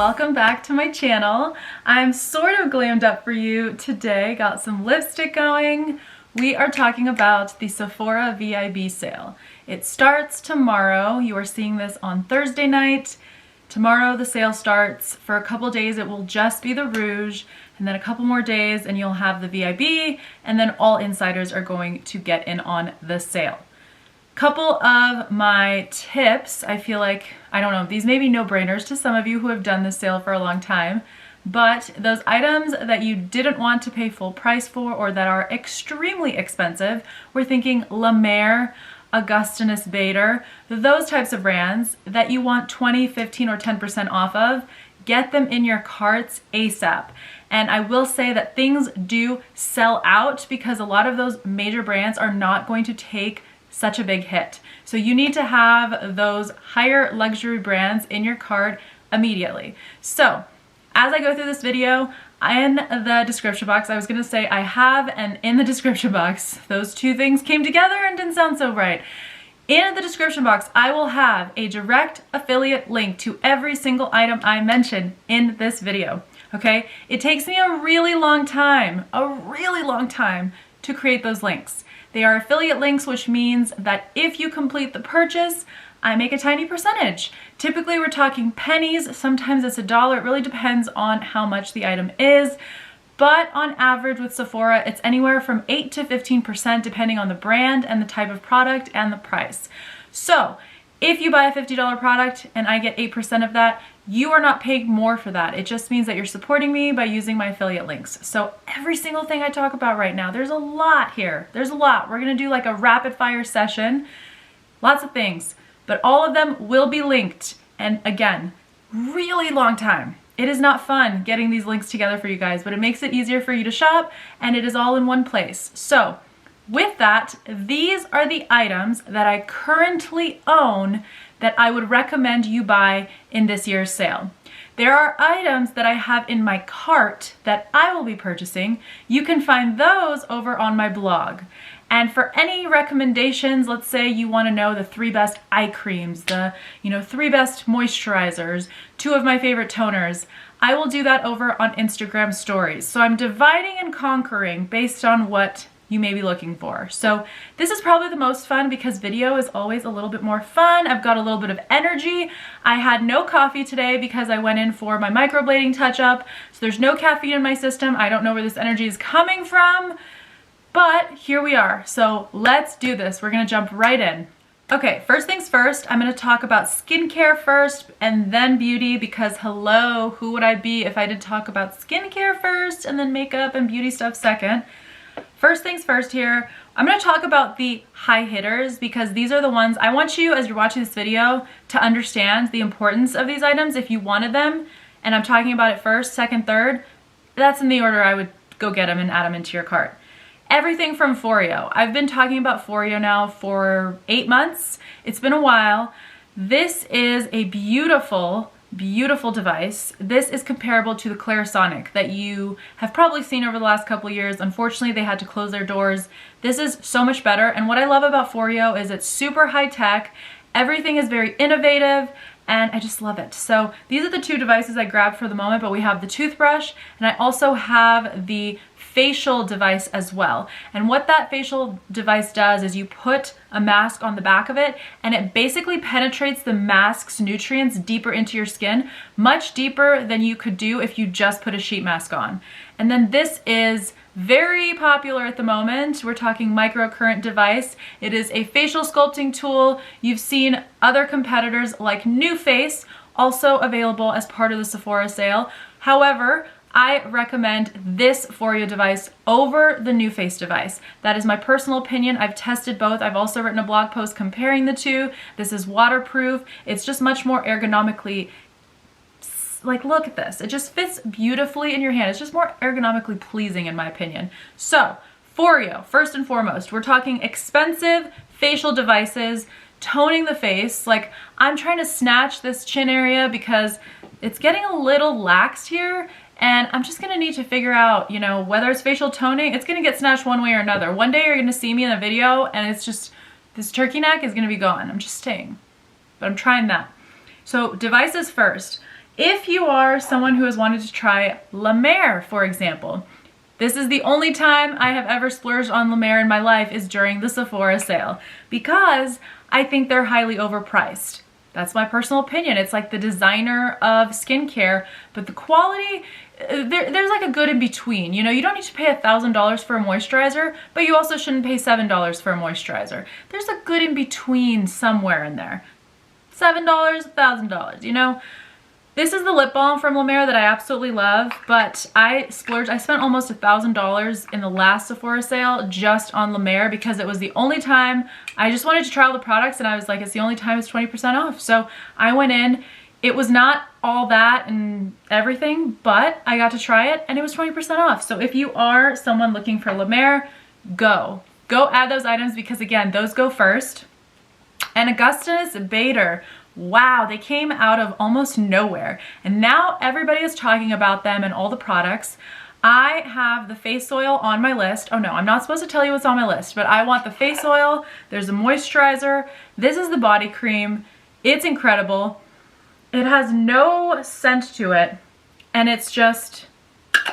welcome back to my channel. I'm sort of glammed up for you today, got some lipstick going. We are talking about the Sephora VIB sale. It starts tomorrow. You are seeing this on Thursday night. Tomorrow the sale starts. For a couple days it will just be the Rouge, and then a couple more days and you'll have the VIB, and then all insiders are going to get in on the sale. Couple of my tips, I feel like, I don't know, these may be no-brainers to some of you who have done this sale for a long time, but those items that you didn't want to pay full price for or that are extremely expensive, we're thinking La Mer, Augustinus Bader, those types of brands that you want 20, 15, or 10% off of, get them in your carts ASAP. And I will say that things do sell out because a lot of those major brands are not going to take such a big hit. So you need to have those higher luxury brands in your cart immediately. So as I go through this video, in the description box, I was gonna say I have, and in the description box, those two things came together and didn't sound so right. In the description box, I will have a direct affiliate link to every single item I mention in this video, okay? It takes me a really long time to create those links. They are affiliate links, which means that if you complete the purchase, I make a tiny percentage. Typically we're talking pennies, sometimes it's $1. It really depends on how much the item is. But on average with Sephora, it's anywhere from 8 to 15% depending on the brand and the type of product and the price. So if you buy a $50 product and I get 8% of that, you are not paying more for that. It just means that you're supporting me by using my affiliate links. So every single thing I talk about right now, there's a lot here. There's a lot. We're gonna do like a rapid fire session, lots of things, but all of them will be linked. And again, really long time. It is not fun getting these links together for you guys, but it makes it easier for you to shop and it is all in one place. So with that, these are the items that I currently own that I would recommend you buy in this year's sale. There are items that I have in my cart that I will be purchasing. You can find those over on my blog. And for any recommendations, let's say you want to know the 3 best eye creams, the 3 best moisturizers, 2 of my favorite toners, I will do that over on Instagram stories. So I'm dividing and conquering based on what you may be looking for. So this is probably the most fun because video is always a little bit more fun. I've got a little bit of energy. I had no coffee today because I went in for my microblading touch-up. So there's no caffeine in my system. I don't know where this energy is coming from, but here we are. So let's do this. We're gonna jump right in. Okay, first things first, I'm gonna talk about skincare first and then beauty because hello, who would I be if I did talk about skincare first and then makeup and beauty stuff second? First things first here, I'm going to talk about the high hitters because these are the ones I want you, as you're watching this video, to understand the importance of these items if you wanted them. And I'm talking about it first, second, third. That's in the order I would go get them and add them into your cart. Everything from Foreo. I've been talking about Foreo now for 8 months. It's been a while. This is a beautiful device. This is comparable to the Clarisonic that you have probably seen over the last couple years. Unfortunately, they had to close their doors. This is so much better. And what I love about Foreo is it's super high tech. Everything is very innovative and I just love it. So these are the 2 devices I grabbed for the moment, but we have the toothbrush and I also have the facial device as well. And what that facial device does is you put a mask on the back of it and it basically penetrates the mask's nutrients deeper into your skin, much deeper than you could do if you just put a sheet mask on. And then this is very popular at the moment. We're talking microcurrent device. It is a facial sculpting tool. You've seen other competitors like NuFace also available as part of the Sephora sale. However, I recommend this Foreo device over the NuFace device. That is my personal opinion. I've tested both. I've also written a blog post comparing the 2. This is waterproof. It's just much more ergonomically, like look at this. It just fits beautifully in your hand. It's just more ergonomically pleasing in my opinion. So Foreo, first and foremost, we're talking expensive facial devices, toning the face. Like I'm trying to snatch this chin area because it's getting a little laxed here. And I'm just gonna need to figure out, whether it's facial toning, it's gonna get snatched one way or another. One day you're gonna see me in a video and it's just, this turkey neck is gonna be gone. I'm just saying, but I'm trying that. So devices first. If you are someone who has wanted to try La Mer, for example, this is the only time I have ever splurged on La Mer in my life is during the Sephora sale because I think they're highly overpriced. That's my personal opinion. It's like the designer of skincare, but the quality, there's like a good in between. You know, you don't need to pay $1,000 for a moisturizer, but you also shouldn't pay $7 for a moisturizer. There's a good in between somewhere in there. $7, $1,000, you know? This is the lip balm from La Mer that I absolutely love, but I splurged. I spent almost $1,000 in the last Sephora sale just on La Mer because it was the only time I just wanted to try all the products, and I was like, it's the only time it's 20% off. So I went in. It was not all that and everything, but I got to try it and it was 20% off. So if you are someone looking for La Mer, go add those items because again, those go first. And Augustus Bader, wow, they came out of almost nowhere and now everybody is talking about them and all the products. I have the face oil on my list. Oh no, I'm not supposed to tell you what's on my list, but I want the face oil. There's a moisturizer. This is the body cream. It's incredible. It has no scent to it and it's just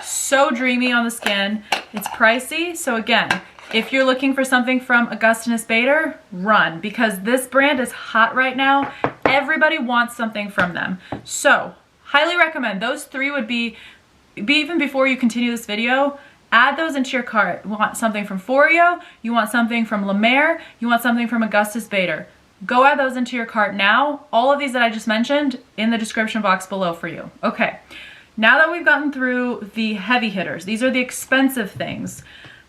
so dreamy on the skin. It's pricey, so again, if you're looking for something from Augustus Bader, run because this brand is hot right now. Everybody wants something from them. So, highly recommend. Those three would be even before you continue this video, add those into your cart. You want something from Foreo, you want something from La Mer, you want something from Augustus Bader. Go add those into your cart now. All of these that I just mentioned in the description box below for you. Okay, now that we've gotten through the heavy hitters, these are the expensive things.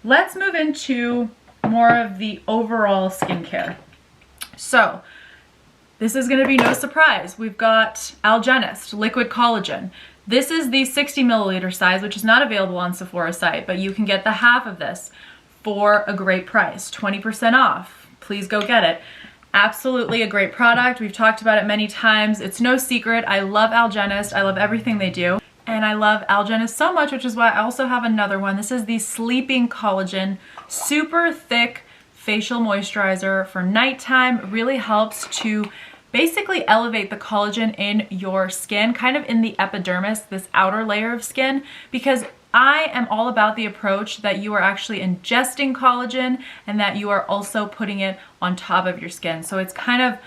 Let's move into more of the overall skincare. So, this is gonna be no surprise. We've got Algenist Liquid Collagen. This is the 60 milliliter size, which is not available on Sephora site, but you can get the half of this for a great price, 20% off. Please go get it. Absolutely a great product. We've talked about it many times. It's no secret. I love Algenist. I love everything they do. And I love Algenist so much, which is why I also have another one. This is the Sleeping Collagen, super thick facial moisturizer for nighttime. Really helps to basically elevate the collagen in your skin, kind of in the epidermis, this outer layer of skin, because I am all about the approach that you are actually ingesting collagen and that you are also putting it on top of your skin. So it's kind of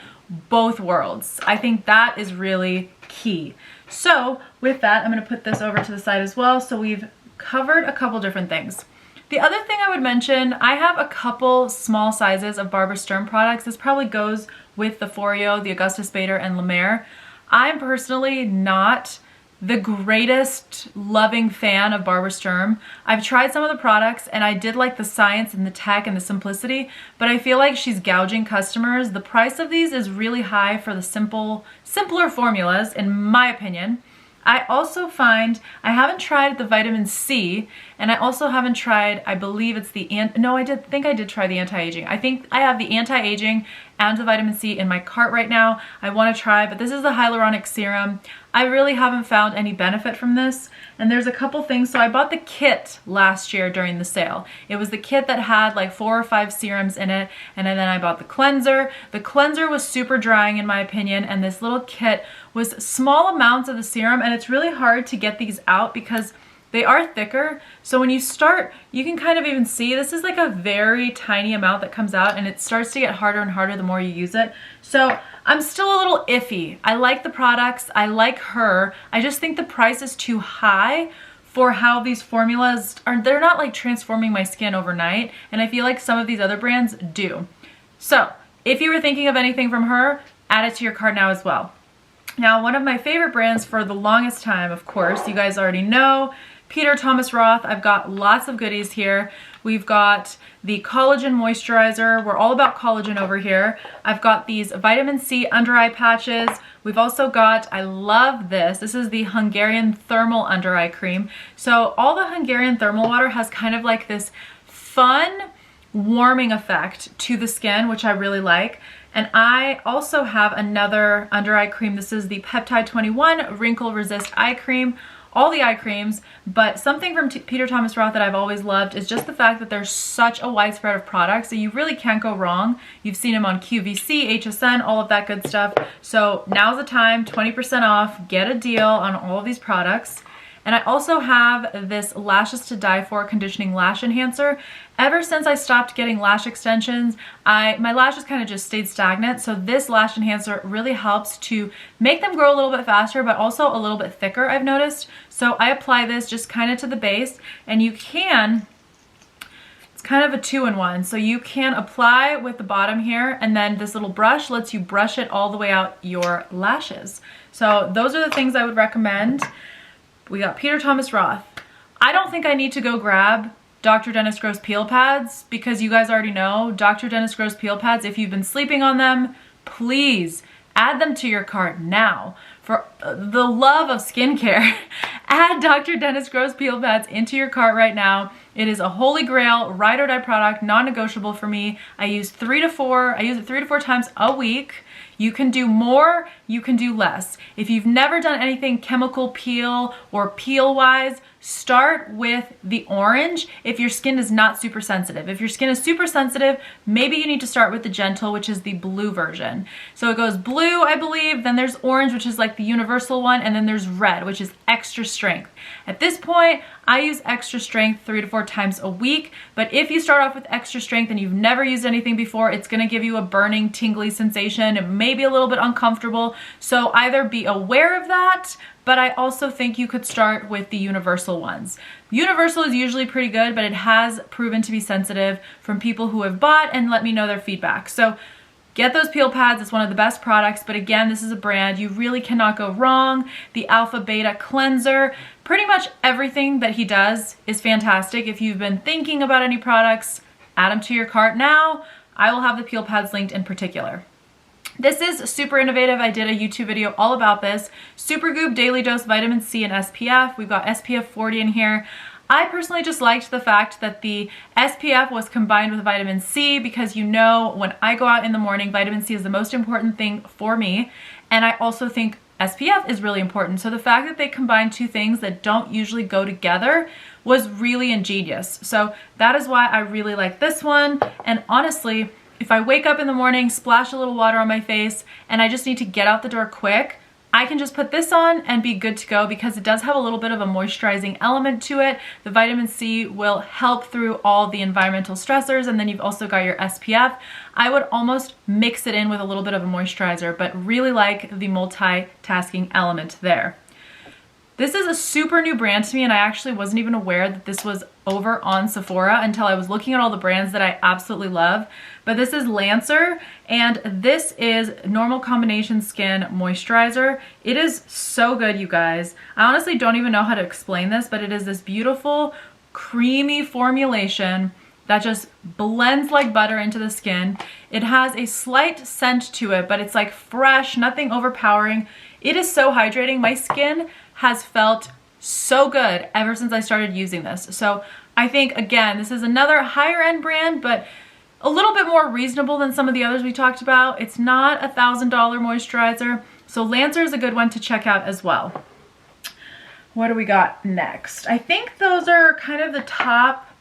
both worlds. I think that is really key. So with that, I'm going to put this over to the side as well. So we've covered a couple different things. The other thing I would mention, I have a couple small sizes of Barbara Sturm products. This probably goes with the Foreo, the Augustus Bader, and La Mer. I'm personally not the greatest loving fan of Barbara Sturm. I've tried some of the products and I did like the science and the tech and the simplicity, but I feel like she's gouging customers. The price of these is really high for the simpler formulas, in my opinion. I also find, I haven't tried the vitamin C, and I also haven't tried, I believe it's the, no, I think I did try the anti-aging. I think I have the anti-aging and the vitamin C in my cart right now. I want to try, but this is the hyaluronic serum. I really haven't found any benefit from this, and there's a couple things. So I bought the kit last year during the sale. It was the kit that had like 4 or 5 serums in it, and then I bought the cleanser. The cleanser was super drying in my opinion, and this little kit was small amounts of the serum, and it's really hard to get these out because they are thicker. So when you start, you can kind of even see this is like a very tiny amount that comes out, and it starts to get harder and harder the more you use it. So I'm still a little iffy. I like the products, I like her. I just think the price is too high for how these formulas are. They're not like transforming my skin overnight, and I feel like some of these other brands do. So if you were thinking of anything from her, add it to your cart now as well. Now, one of my favorite brands for the longest time, of course, you guys already know, Peter Thomas Roth. I've got lots of goodies here. We've got the collagen moisturizer. We're all about collagen over here. I've got these vitamin C under eye patches. We've also got, I love this. This is the Hungarian thermal under eye cream. So all the Hungarian thermal water has kind of like this fun warming effect to the skin, which I really like. And I also have another under eye cream. This is the Peptide 21 Wrinkle Resist Eye Cream. all the eye creams, but something from Peter Thomas Roth that I've always loved is just the fact that there's such a widespread of products that you really can't go wrong. You've seen them on QVC, HSN, all of that good stuff. So now's the time, 20% off, get a deal on all of these products. And I also have this Lashes to Die For Conditioning Lash Enhancer. Ever since I stopped getting lash extensions, my lashes kind of just stayed stagnant. So this lash enhancer really helps to make them grow a little bit faster, but also a little bit thicker, I've noticed. So I apply this just kind of to the base, and you can, it's kind of a 2-in-1. So you can apply with the bottom here, and then this little brush lets you brush it all the way out your lashes. So those are the things I would recommend. We got Peter Thomas Roth. I don't think I need to go grab Dr. Dennis Gross peel pads because you guys already know Dr. Dennis Gross peel pads. If you've been sleeping on them, please add them to your cart now. For the love of skincare, add Dr. Dennis Gross peel pads into your cart right now. It is a holy grail, ride or die product, non-negotiable for me. I use it 3 to 4 times a week. You can do more, you can do less. If you've never done anything chemical peel or peel wise, start with the orange if your skin is not super sensitive. If your skin is super sensitive, maybe you need to start with the gentle, which is the blue version. So it goes blue, I believe, then there's orange, which is like the universal one, and then there's red, which is extra strength. At this point, I use extra strength 3 to 4 times a week, but if you start off with extra strength and you've never used anything before, it's gonna give you a burning, tingly sensation. It may be a little bit uncomfortable, so either be aware of that, but I also think you could start with the universal ones. Universal is usually pretty good, but it has proven to be sensitive from people who have bought and let me know their feedback. So get those peel pads, it's one of the best products, but again, this is a brand you really cannot go wrong. The Alpha Beta Cleanser, pretty much everything that he does is fantastic. If you've been thinking about any products, add them to your cart now. I will have the peel pads linked in particular. This is super innovative. I did a YouTube video all about this. Supergoop Daily Dose Vitamin C and SPF. We've got SPF 40 in here. I personally just liked the fact that the SPF was combined with vitamin C because you know when I go out in the morning, vitamin C is the most important thing for me. And I also think SPF is really important. So the fact that they combine two things that don't usually go together was really ingenious. So that is why I really like this one. And honestly, if I wake up in the morning, splash a little water on my face, and I just need to get out the door quick, I can just put this on and be good to go because it does have a little bit of a moisturizing element to it. The vitamin C will help through all the environmental stressors, and then you've also got your SPF. I would almost mix it in with a little bit of a moisturizer, but really like the multitasking element there. This is a super new brand to me, and I actually wasn't even aware that this was over on Sephora until I was looking at all the brands that I absolutely love. But this is Lancer, and this is Normal Combination Skin Moisturizer. It is so good, you guys. I honestly don't even know how to explain this, but it is this beautiful, creamy formulation that just blends like butter into the skin. It has a slight scent to it, but it's like fresh, nothing overpowering. It is so hydrating. My skin has felt so good ever since I started using this. So I think, again, this is another higher end brand, but a little bit more reasonable than some of the others we talked about. It's not a $1,000 moisturizer. So Lancer is a good one to check out as well. What do we got next? I think those are kind of the top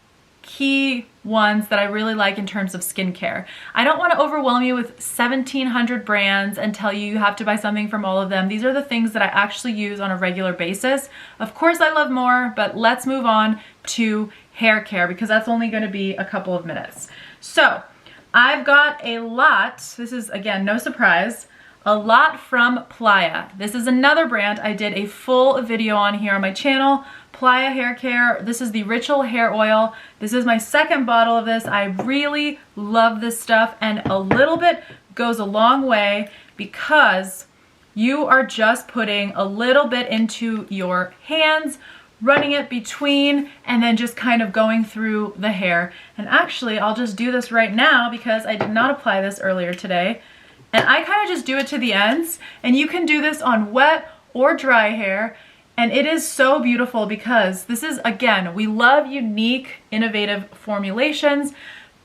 key ones that I really like in terms of skincare. I don't want to overwhelm you with 1,700 brands and tell you you have to buy something from all of them. These are the things that I actually use on a regular basis. Of course I love more, but let's move on to hair care because that's only going to be a couple of minutes. So I've got a lot, this is again no surprise, a lot from Playa. This is another brand I did a full video on here on my channel. Playa Hair Care. This is the Ritual Hair Oil. This is my second bottle of this. I really love this stuff, and a little bit goes a long way because you are just putting a little bit into your hands, running it between, and then just kind of going through the hair. And actually, I'll just do this right now because I did not apply this earlier today. And I kind of just do it to the ends, and you can do this on wet or dry hair. And it is so beautiful because this is, again, we love unique, innovative formulations,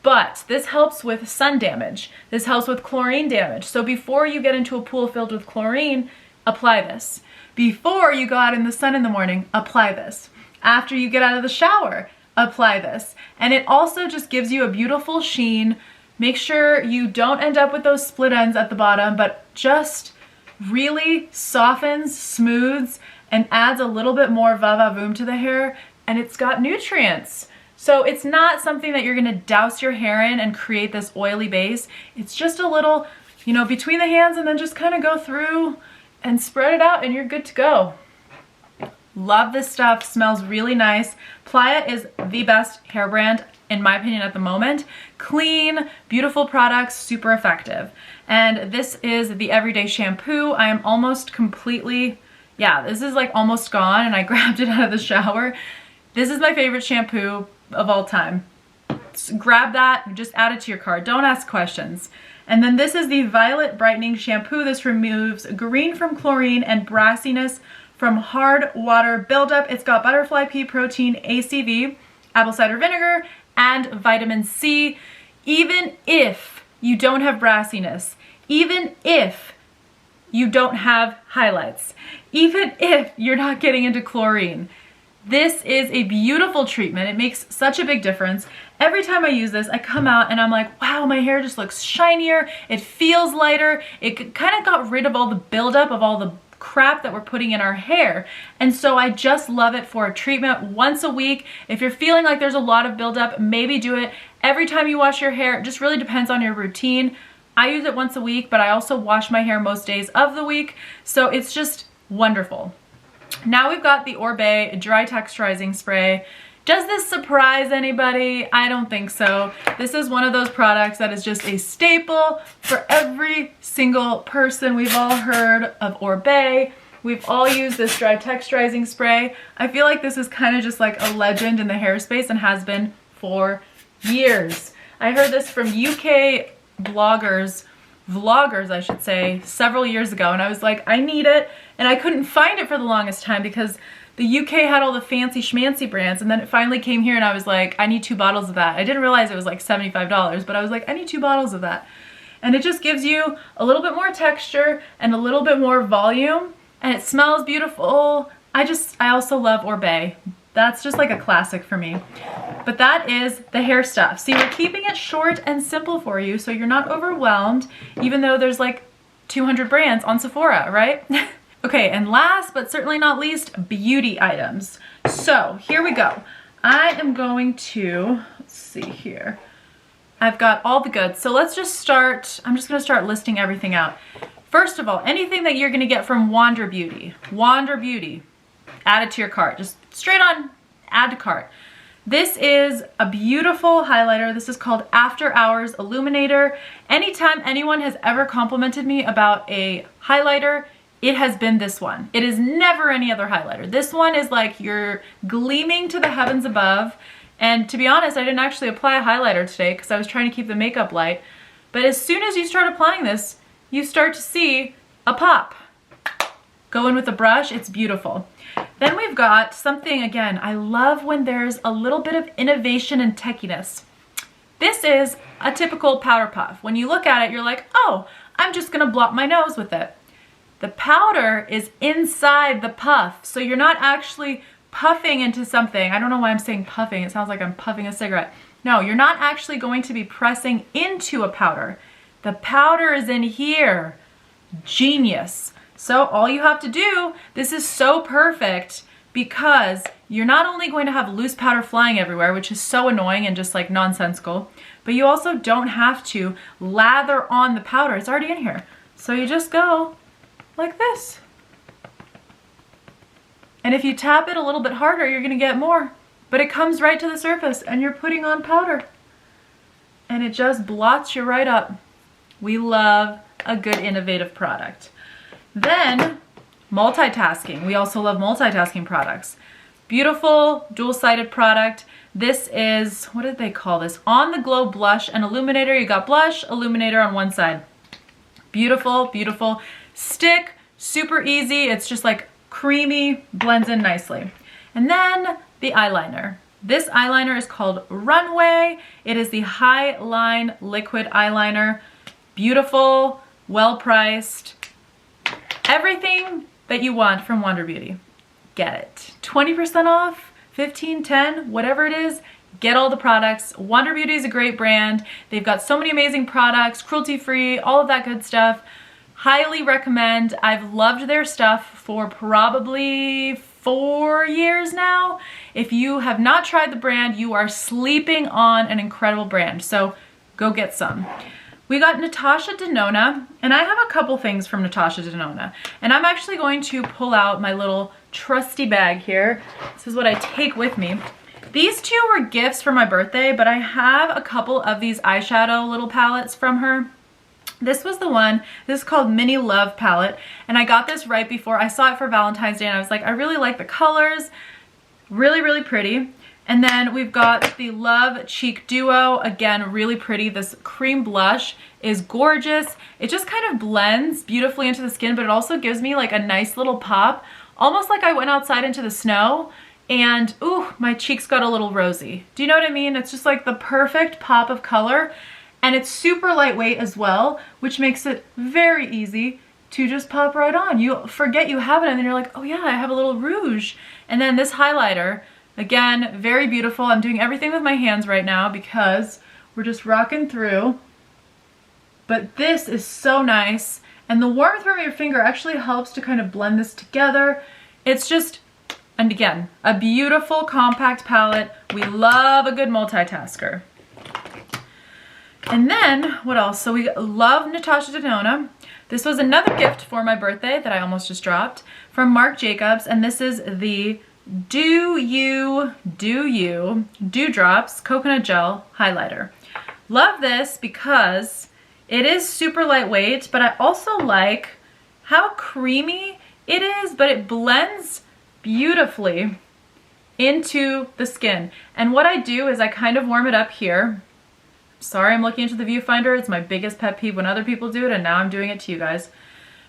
but this helps with sun damage. This helps with chlorine damage. So before you get into a pool filled with chlorine, apply this. Before you go out in the sun in the morning, apply this. After you get out of the shower, apply this. And it also just gives you a beautiful sheen. Make sure you don't end up with those split ends at the bottom, but just really softens, smooths, and adds a little bit more va-va-voom to the hair, and it's got nutrients. So it's not something that you're gonna douse your hair in and create this oily base. It's just a little, you know, between the hands, and then just kind of go through and spread it out and you're good to go. Love this stuff, smells really nice. Playa is the best hair brand in my opinion at the moment. Clean, beautiful products, super effective. And this is the everyday shampoo. I am almost completely, yeah, this is like almost gone and I grabbed it out of the shower. This is my favorite shampoo of all time. So grab that, just add it to your cart. Don't ask questions. And then this is the Violet Brightening Shampoo. This removes green from chlorine and brassiness from hard water buildup. It's got butterfly pea protein, ACV, apple cider vinegar, and vitamin C. Even if you don't have brassiness, even if you don't have highlights, even if you're not getting into chlorine, this is a beautiful treatment. It makes such a big difference. Every time I use this, I come out and I'm like, wow, my hair just looks shinier. It feels lighter. It kind of got rid of all the buildup of all the crap that we're putting in our hair. And so I just love it for a treatment once a week. If you're feeling like there's a lot of buildup, maybe do it every time you wash your hair. It just really depends on your routine. I use it once a week, but I also wash my hair most days of the week. So it's just wonderful. Now we've got the Oribe Dry Texturizing Spray. Does this surprise anybody? I don't think so. This is one of those products that is just a staple for every single person. We've all heard of Oribe. We've all used this dry texturizing spray. I feel like this is kind of just like a legend in the hair space and has been for years. I heard this from UK vloggers I should say, several years ago, and I was like, I need it, and I couldn't find it for the longest time because the UK had all the fancy schmancy brands, and then it finally came here and I was like, I need 2 bottles of that. I didn't realize it was like $75, but I was like, I need 2 bottles of that. And it just gives you a little bit more texture and a little bit more volume, and it smells beautiful. I also love Oribe. That's just like a classic for me. But that is the hair stuff. See, we're keeping it short and simple for you so you're not overwhelmed, even though there's like 200 brands on Sephora, right? Okay, and last but certainly not least, beauty items. So here we go. I am going to, let's see here. I've got all the goods. So let's just start, I'm just gonna start listing everything out. First of all, anything that you're gonna get from Wander Beauty, add it to your cart. Just straight on, add to cart. This is a beautiful highlighter. This is called After Hours Illuminator. Anytime anyone has ever complimented me about a highlighter, it has been this one. It is never any other highlighter. This one is like you're gleaming to the heavens above. And to be honest, I didn't actually apply a highlighter today because I was trying to keep the makeup light. But as soon as you start applying this, you start to see a pop. Go in with a brush, it's beautiful. Then we've got something, again, I love when there's a little bit of innovation and techiness. This is a typical powder puff. When you look at it, you're like, oh, I'm just gonna blot my nose with it. The powder is inside the puff, so you're not actually puffing into something. I don't know why I'm saying puffing. It sounds like I'm puffing a cigarette. No, you're not actually going to be pressing into a powder. The powder is in here. Genius. So all you have to do, this is so perfect because you're not only going to have loose powder flying everywhere, which is so annoying and just like nonsensical, but you also don't have to lather on the powder. It's already in here. So you just go like this. And if you tap it a little bit harder, you're gonna get more. But it comes right to the surface and you're putting on powder. And it just blots you right up. We love a good innovative product. Then, multitasking. We also love multitasking products. Beautiful, dual-sided product. This is, what did they call this? On the Glow Blush and Illuminator. You got blush, illuminator on one side. Beautiful, beautiful. Stick, super easy. It's just like creamy, blends in nicely. And then the eyeliner. This eyeliner is called Runway. It is the High Line Liquid Eyeliner. Beautiful, well-priced. Everything that you want from Wander Beauty, get it. 20% off, 15, 10, whatever it is, get all the products. Wander Beauty is a great brand. They've got so many amazing products, cruelty-free, all of that good stuff. Highly recommend. I've loved their stuff for probably 4 years now. If you have not tried the brand, you are sleeping on an incredible brand. So go get some. We got Natasha Denona, and I have a couple things from Natasha Denona. And I'm actually going to pull out my little trusty bag here. This is what I take with me. These two were gifts for my birthday, but I have a couple of these eyeshadow little palettes from her. This was the one, this is called Mini Love Palette, and I got this right before, I saw it for Valentine's Day, and I was like, I really like the colors, really, really pretty. And then we've got the Love Cheek Duo, again, really pretty. This cream blush is gorgeous. It just kind of blends beautifully into the skin, but it also gives me like a nice little pop, almost like I went outside into the snow, and ooh, my cheeks got a little rosy. Do you know what I mean? It's just like the perfect pop of color. And it's super lightweight as well, which makes it very easy to just pop right on. You forget you have it and then you're like, oh yeah, I have a little rouge. And then this highlighter, again, very beautiful. I'm doing everything with my hands right now because we're just rocking through. But this is so nice. And the warmth from your finger actually helps to kind of blend this together. It's just, and again, a beautiful compact palette. We love a good multitasker. And then, what else? So we love Natasha Denona. This was another gift for my birthday that I almost just dropped from Marc Jacobs, and this is the Do You Dewdrops Coconut Gel Highlighter. Love this because it is super lightweight, but I also like how creamy it is, but it blends beautifully into the skin. And what I do is I kind of warm it up here. Sorry, I'm looking into the viewfinder. It's my biggest pet peeve when other people do it, and now I'm doing it to you guys.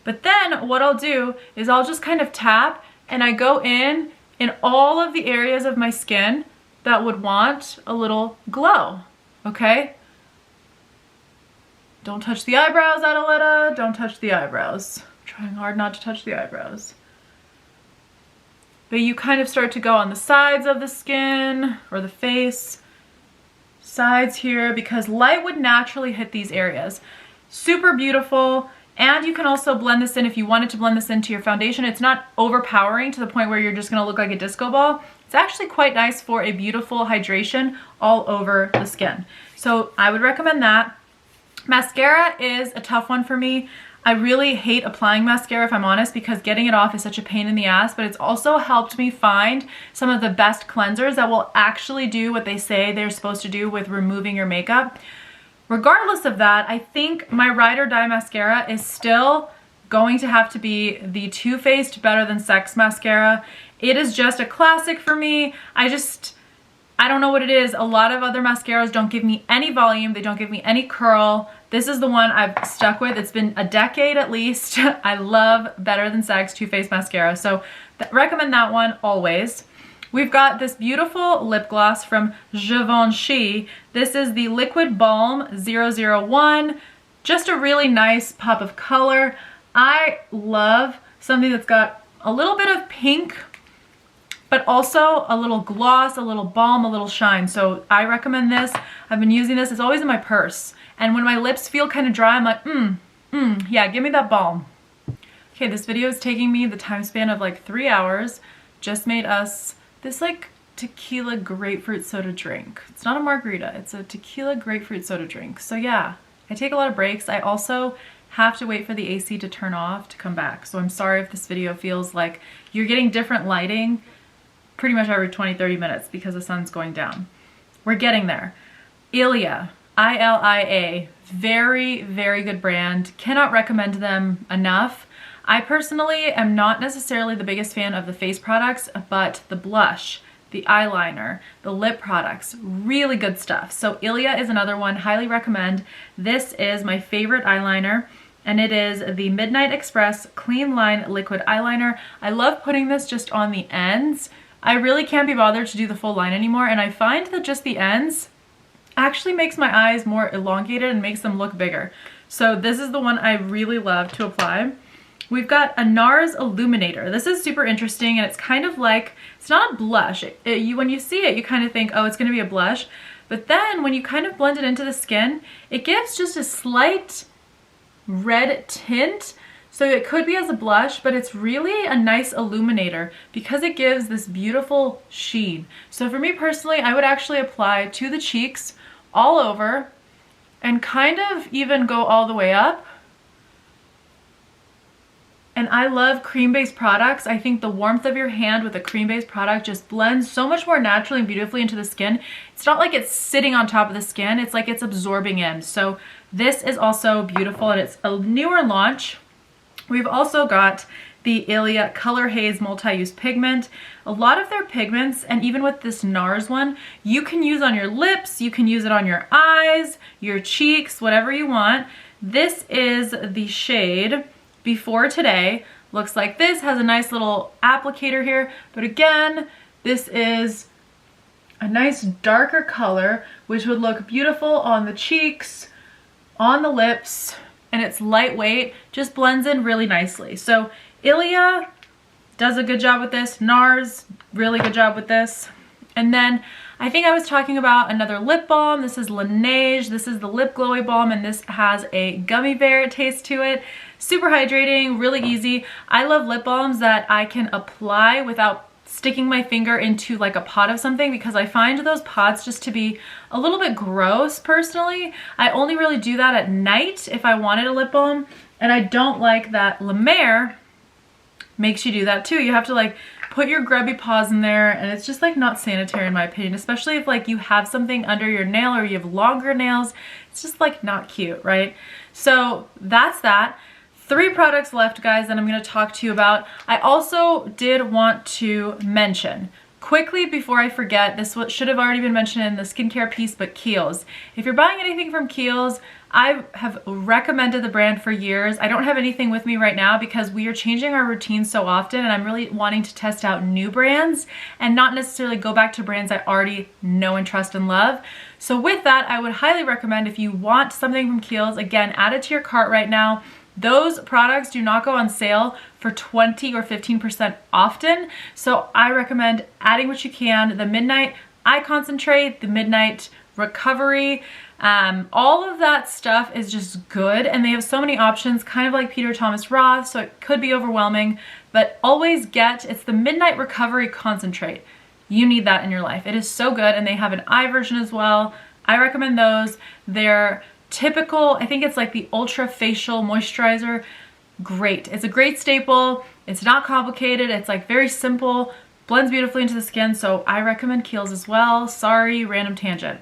But then what I'll do is I'll just kind of tap, and I go in all of the areas of my skin that would want a little glow, okay? Don't touch the eyebrows, Adaletta. Don't touch the eyebrows. I'm trying hard not to touch the eyebrows. But you kind of start to go on the sides of the skin or the face. Sides here, because light would naturally hit these areas. Super beautiful, and you can also blend this in if you wanted to blend this into your foundation. It's not overpowering to the point where you're just going to look like a disco ball. It's actually quite nice for a beautiful hydration all over the skin. So I would recommend that. Mascara is a tough one for me. I really hate applying mascara, if I'm honest, because getting it off is such a pain in the ass, but it's also helped me find some of the best cleansers that will actually do what they say they're supposed to do with removing your makeup. Regardless of that, I think my Ride or Die mascara is still going to have to be the Too Faced Better Than Sex mascara. It is just a classic for me. I don't know what it is. A lot of other mascaras don't give me any volume. They don't give me any curl. This is the one I've stuck with. It's been a decade at least. I love Better Than Sex Too Faced mascara. So recommend that one always. We've got this beautiful lip gloss from Givenchy. This is the Liquid Balm 001. Just a really nice pop of color. I love something that's got a little bit of pink, but also a little gloss, a little balm, a little shine. So I recommend this. I've been using this. It's always in my purse. And when my lips feel kind of dry, I'm like, yeah, give me that balm. Okay, this video is taking me the time span of like 3 hours. Just made us this like tequila grapefruit soda drink. It's not a margarita, it's a tequila grapefruit soda drink. So yeah, I take a lot of breaks. I also have to wait for the AC to turn off to come back. So I'm sorry if this video feels like you're getting different lighting pretty much every 20-30 minutes because the sun's going down. We're getting there. Ilia, I-L-I-A, very, very good brand. Cannot recommend them enough. I personally am not necessarily the biggest fan of the face products, but the blush, the eyeliner, the lip products, really good stuff. So Ilia is another one, highly recommend. This is my favorite eyeliner, and it is the Midnight Express Clean Line Liquid Eyeliner. I love putting this just on the ends. I really can't be bothered to do the full line anymore, and I find that just the ends actually makes my eyes more elongated and makes them look bigger. So this is the one I really love to apply. we've got a NARS Illuminator. This is super interesting, and it's kind of like, it's not a blush. When you see it, you kind of think, oh, it's gonna be a blush. But then when you kind of blend it into the skin, it gives just a slight red tint. So it could be as a blush, but it's really a nice illuminator because it gives this beautiful sheen. So for me personally, I would actually apply to the cheeks all over and kind of even go all the way up. And I love cream-based products. I think the warmth of your hand with a cream-based product just blends so much more naturally and beautifully into the skin. It's not like it's sitting on top of the skin. It's like it's absorbing in. So this is also beautiful, and it's a newer launch. We've also got the Ilia Color Haze Multi-Use Pigment. A lot of their pigments, and even with this NARS one, you can use on your lips, you can use it on your eyes, your cheeks, whatever you want. This is the shade Before Today. Looks like this, has a nice little applicator here, but again, this is a nice darker color, which would look beautiful on the cheeks, on the lips, and it's lightweight, just blends in really nicely. So Ilia does a good job with this. NARS, really good job with this. And then I think I was talking about another lip balm. This is Laneige. This is the Lip Glowy Balm, and this has a gummy bear taste to it. Super hydrating, really easy. I love lip balms that I can apply without sticking my finger into like a pot of something, because I find those pots just to be a little bit gross personally. I only really do that at night if I wanted a lip balm, and I don't like that La Mer makes you do that too. You have to like put your grubby paws in there, and it's just like not sanitary in my opinion, especially if like you have something under your nail or you have longer nails. It's just like not cute, right? So that's that. 3 products left, guys, that I'm going to talk to you about. I also did want to mention quickly before I forget, this should have already been mentioned in the skincare piece, but Kiehl's. If you're buying anything from Kiehl's, I have recommended the brand for years. I don't have anything with me right now because we are changing our routine so often, and I'm really wanting to test out new brands and not necessarily go back to brands I already know and trust and love. So with that, I would highly recommend, if you want something from Kiehl's, again, add it to your cart right now. Those products do not go on sale for 20 or 15% often, so I recommend adding what you can. The Midnight Eye Concentrate, the Midnight Recovery, all of that stuff is just good, and they have so many options, kind of like Peter Thomas Roth, so it could be overwhelming, but always it's the Midnight Recovery Concentrate. You need that in your life. It is so good, and they have an eye version as well. I recommend those. They're typical, I think it's like the Ultra Facial Moisturizer. Great. It's a great staple. It's not complicated. It's like very simple, blends beautifully into the skin, so I recommend Kiehl's as well. Sorry, random tangent.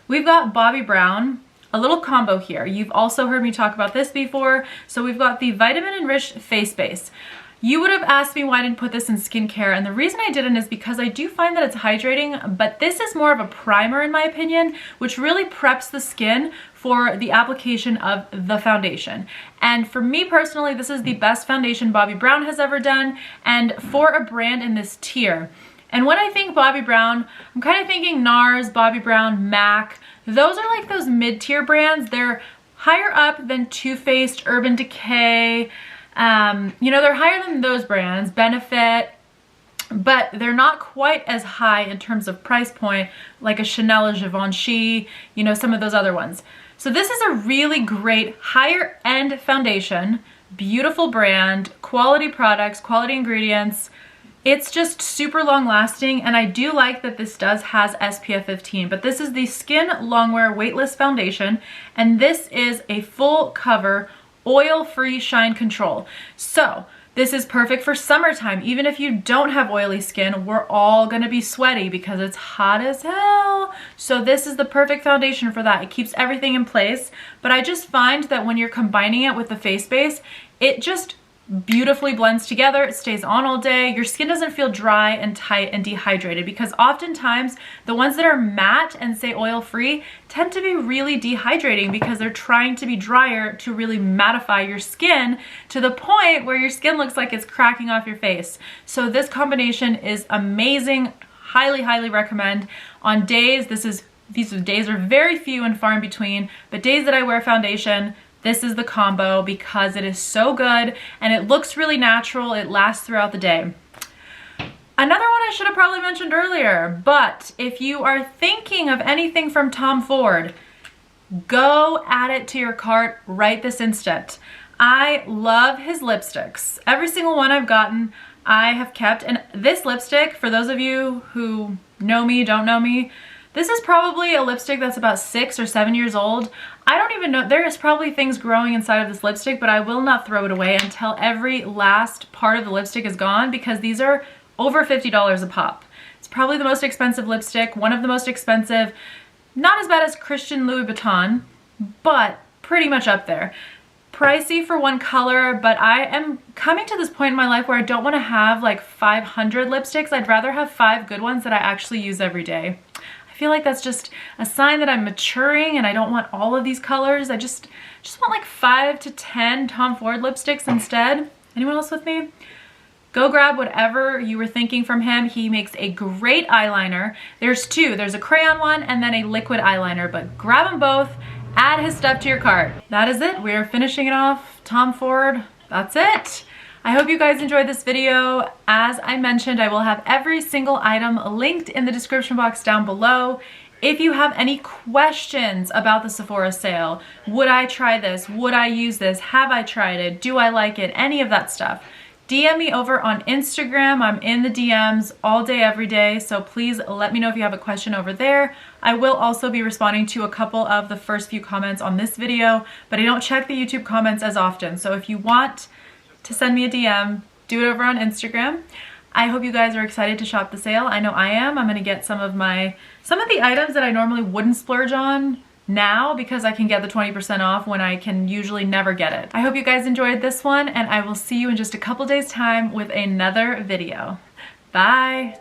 We've got Bobbi Brown, a little combo here. You've also heard me talk about this before. So we've got the Vitamin Enriched Face Base. You would have asked me why I didn't put this in skincare, and the reason I didn't is because I do find that it's hydrating, but this is more of a primer in my opinion, which really preps the skin for the application of the foundation. And for me personally, this is the best foundation Bobbi Brown has ever done, and for a brand in this tier. And when I think Bobbi Brown, I'm kind of thinking NARS, Bobbi Brown, MAC. Those are like those mid-tier brands. They're higher up than Too Faced, Urban Decay. You know, they're higher than those brands, Benefit, but they're not quite as high in terms of price point like a Chanel or Givenchy, you know, some of those other ones. So this is a really great higher end foundation, beautiful brand, quality products, quality ingredients. It's just super long lasting, and I do like that this has SPF 15, but this is the Skin Longwear Weightless Foundation, and this is a full cover oil-free shine control. So this is perfect for summertime. Even if you don't have oily skin, we're all gonna be sweaty because it's hot as hell. So this is the perfect foundation for that. It keeps everything in place, but I just find that when you're combining it with the face base, it just beautifully blends together. It stays on all day. Your skin doesn't feel dry and tight and dehydrated, because oftentimes the ones that are matte and say oil free tend to be really dehydrating because they're trying to be drier to really mattify your skin to the point where your skin looks like it's cracking off your face. So this combination is amazing. Highly, highly recommend. On days, these days are very few and far in between, but days that I wear foundation, this is the combo because it is so good and it looks really natural. It lasts throughout the day. Another one I should have probably mentioned earlier, but if you are thinking of anything from Tom Ford, go add it to your cart right this instant. I love his lipsticks. Every single one I've gotten, I have kept. And this lipstick, for those of you who know me, don't know me, this is probably a lipstick that's about 6 or 7 years old. I don't even know, there is probably things growing inside of this lipstick, but I will not throw it away until every last part of the lipstick is gone, because these are over $50 a pop. It's probably the most expensive lipstick, one of the most expensive, not as bad as Christian Louis Vuitton, but pretty much up there. Pricey for one color, but I am coming to this point in my life where I don't want to have like 500 lipsticks. I'd rather have 5 good ones that I actually use every day. I feel like that's just a sign that I'm maturing and I don't want all of these colors. I just want like 5 to 10 Tom Ford lipsticks instead. Anyone else with me? Go grab whatever you were thinking from him. He makes a great eyeliner. There's 2. There's a crayon one and then a liquid eyeliner, but grab them both. Add his stuff to your cart. That is it. We're finishing it off. Tom Ford, that's it. I hope you guys enjoyed this video. As I mentioned, I will have every single item linked in the description box down below. If you have any questions about the Sephora sale, would I try this? Would I use this? Have I tried it? Do I like it? Any of that stuff. DM me over on Instagram. I'm in the DMs all day, every day, so please let me know if you have a question over there. I will also be responding to a couple of the first few comments on this video, but I don't check the YouTube comments as often, so if you want to send me a DM, do it over on Instagram. I hope you guys are excited to shop the sale. I know I am. I'm gonna get some of the items that I normally wouldn't splurge on now because I can get the 20% off when I can usually never get it. I hope you guys enjoyed this one, and I will see you in just a couple days time with another video. Bye.